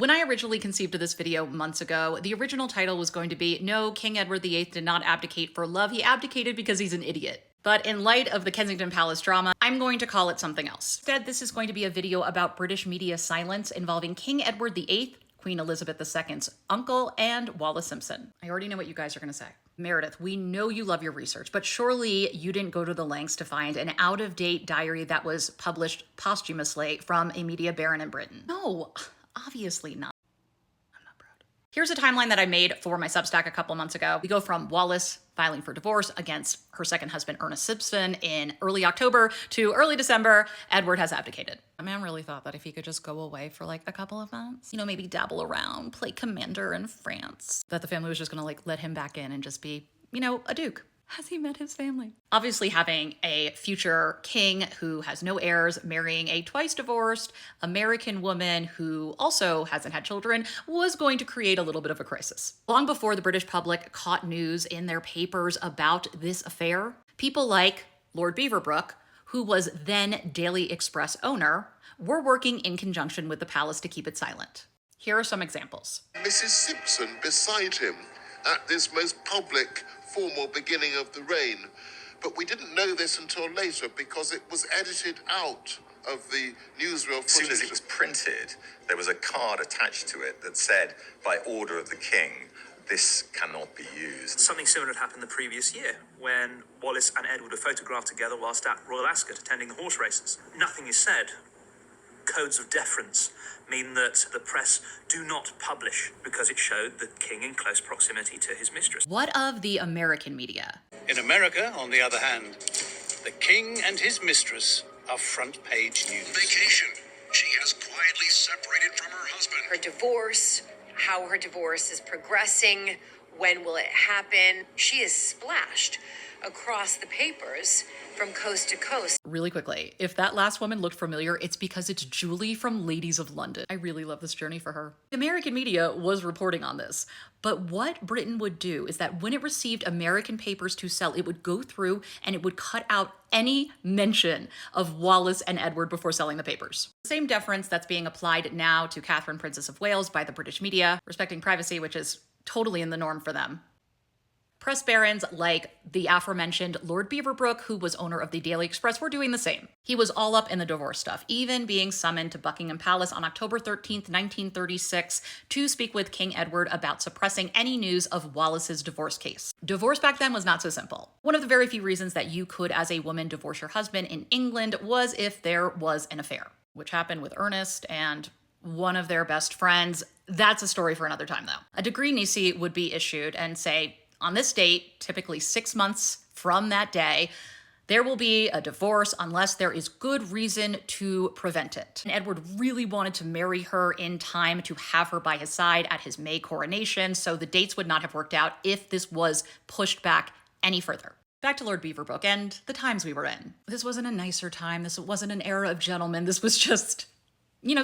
When I originally conceived of this video months ago, the original title was going to be, no, King Edward VIII did not abdicate for love, he abdicated because he's an idiot. But in light of the Kensington Palace drama, I'm going to call it something else. Instead, this is going to be a video about British media silence involving King Edward VIII, Queen Elizabeth II's uncle, and Wallis Simpson. I already know what you guys are gonna say. Meredith, we know you love your research, but surely you didn't go to the lengths to find an out-of-date diary that was published posthumously from a media baron in Britain. No, obviously not. I'm not proud. Here's a timeline that I made for my Substack a couple months ago. We go from Wallis filing for divorce against her second husband, Ernest Simpson, in early October to early December, Edward has abdicated. A man really thought that if he could just go away for like a couple of months, maybe dabble around, play commander in France, that the family was just gonna let him back in and just be, a duke. Has he met his family? Obviously, having a future king who has no heirs, marrying a twice divorced American woman who also hasn't had children was going to create a little bit of a crisis. Long before the British public caught news in their papers about this affair, people like Lord Beaverbrook, who was then Daily Express owner, were working in conjunction with the palace to keep it silent. Here are some examples. Mrs. Simpson beside him at this most public formal beginning of the reign. But we didn't know this until later because it was edited out of the newsreel footage. As soon as it was printed, there was a card attached to it that said, by order of the king, this cannot be used. Something similar had happened the previous year when Wallis and Edward were photographed together whilst at Royal Ascot attending the horse races. Nothing is said. Codes of deference mean that the press do not publish because it showed the king in close proximity to his mistress. What of the American media? In America, on the other hand, the king and his mistress are front page news. Vacation. She has quietly separated from her husband. Her divorce, how her divorce is progressing, when will it happen? She is splashed across the papers from coast to coast. Really quickly, if that last woman looked familiar, it's because it's Julie from Ladies of London. I really love this journey for her. The American media was reporting on this, but what Britain would do is that when it received American papers to sell, it would go through and it would cut out any mention of Wallis and Edward before selling the papers. The same deference that's being applied now to Catherine, Princess of Wales by the British media, respecting privacy, which is totally in the norm for them. Press barons like the aforementioned Lord Beaverbrook, who was owner of the Daily Express, were doing the same. He was all up in the divorce stuff, even being summoned to Buckingham Palace on October 13th, 1936, to speak with King Edward about suppressing any news of Wallis's divorce case. Divorce back then was not so simple. One of the very few reasons that you could, as a woman, divorce your husband in England was if there was an affair, which happened with Ernest and one of their best friends. That's a story for another time, though. A decree nisi would be issued and say, on this date, typically 6 months from that day, there will be a divorce unless there is good reason to prevent it. And Edward really wanted to marry her in time to have her by his side at his May coronation, so the dates would not have worked out if this was pushed back any further. Back to Lord Beaverbrook and the times we were in. This wasn't a nicer time. This wasn't an era of gentlemen. This was just,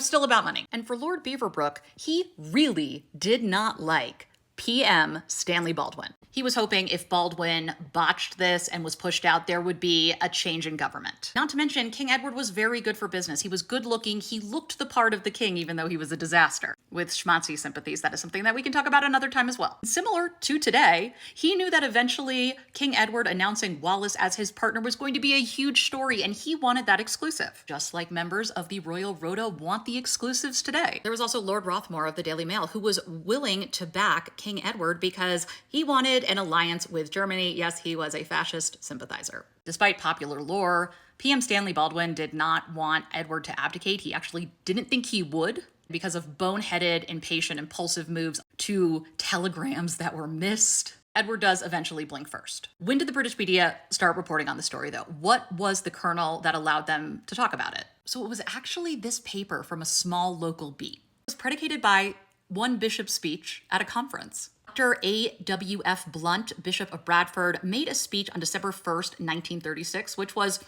still about money. And for Lord Beaverbrook, he really did not like PM Stanley Baldwin. He was hoping if Baldwin botched this and was pushed out, there would be a change in government. Not to mention, King Edward was very good for business. He was good looking. He looked the part of the king, even though he was a disaster. With schmaltzy sympathies, that is something that we can talk about another time as well. Similar to today, he knew that eventually King Edward announcing Wallis as his partner was going to be a huge story, and he wanted that exclusive. Just like members of the Royal Rota want the exclusives today. There was also Lord Rothmore of the Daily Mail, who was willing to back King Edward because he wanted an alliance with Germany. Yes, he was a fascist sympathizer. Despite popular lore, PM Stanley Baldwin did not want Edward to abdicate. He actually didn't think he would because of boneheaded, impatient, impulsive moves to telegrams that were missed. Edward does eventually blink first. When did the British media start reporting on the story, though? What was the kernel that allowed them to talk about it? So it was actually this paper from a small local beat. It was predicated by one bishop's speech at a conference. Dr. A.W.F. Blunt, Bishop of Bradford, made a speech on December 1st, 1936, which was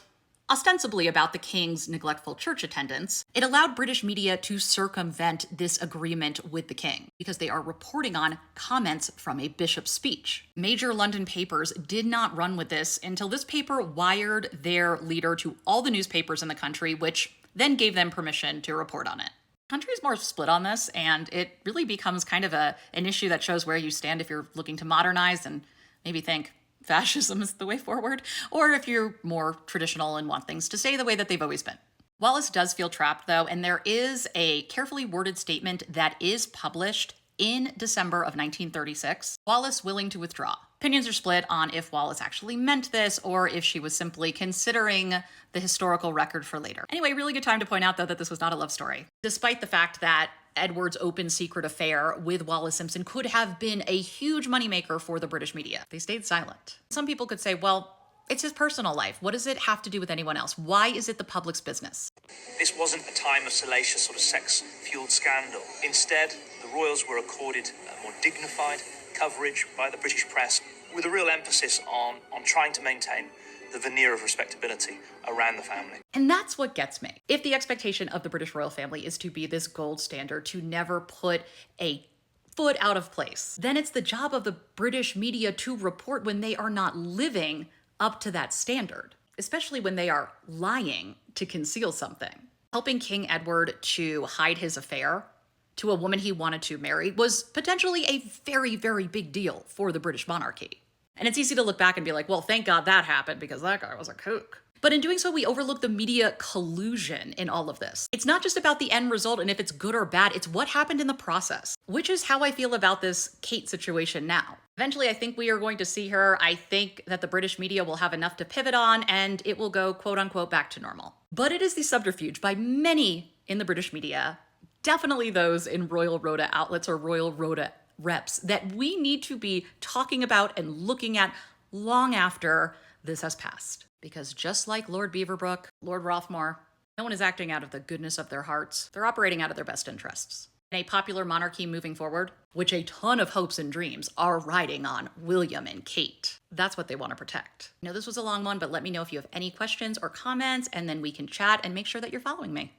ostensibly about the king's neglectful church attendance. It allowed British media to circumvent this agreement with the king because they are reporting on comments from a bishop's speech. Major London papers did not run with this until this paper wired their leader to all the newspapers in the country, which then gave them permission to report on it. Country's more split on this, and it really becomes kind of an issue that shows where you stand if you're looking to modernize and maybe think fascism is the way forward, or if you're more traditional and want things to stay the way that they've always been. Wallace does feel trapped, though, and there is a carefully worded statement that is published in December of 1936. Wallace willing to withdraw. Opinions are split on if Wallace actually meant this or if she was simply considering the historical record for later. Anyway, really good time to point out, though, that this was not a love story. Despite the fact that Edward's open secret affair with Wallis Simpson could have been a huge moneymaker for the British media, they stayed silent. Some people could say, well, it's his personal life. What does it have to do with anyone else? Why is it the public's business? This wasn't a time of salacious sort of sex-fueled scandal. Instead, the royals were accorded a more dignified coverage by the British press with a real emphasis on trying to maintain the veneer of respectability around the family. And that's what gets me. If the expectation of the British royal family is to be this gold standard, to never put a foot out of place, then it's the job of the British media to report when they are not living up to that standard, especially when they are lying to conceal something. Helping King Edward to hide his affair to a woman he wanted to marry was potentially a very, very big deal for the British monarchy. And it's easy to look back and be like, well, thank God that happened because that guy was a kook. But in doing so, we overlook the media collusion in all of this. It's not just about the end result and if it's good or bad, it's what happened in the process, which is how I feel about this Kate situation now. Eventually, I think we are going to see her. I think that the British media will have enough to pivot on and it will go quote unquote back to normal. But it is the subterfuge by many in the British media, definitely those in Royal Rota outlets or Royal Rota reps, that we need to be talking about and looking at long after this has passed. Because just like Lord Beaverbrook, Lord Rothmore, no one is acting out of the goodness of their hearts. They're operating out of their best interests. In a popular monarchy moving forward, which a ton of hopes and dreams are riding on William and Kate. That's what they want to protect. I know this was a long one, but let me know if you have any questions or comments, and then we can chat and make sure that you're following me.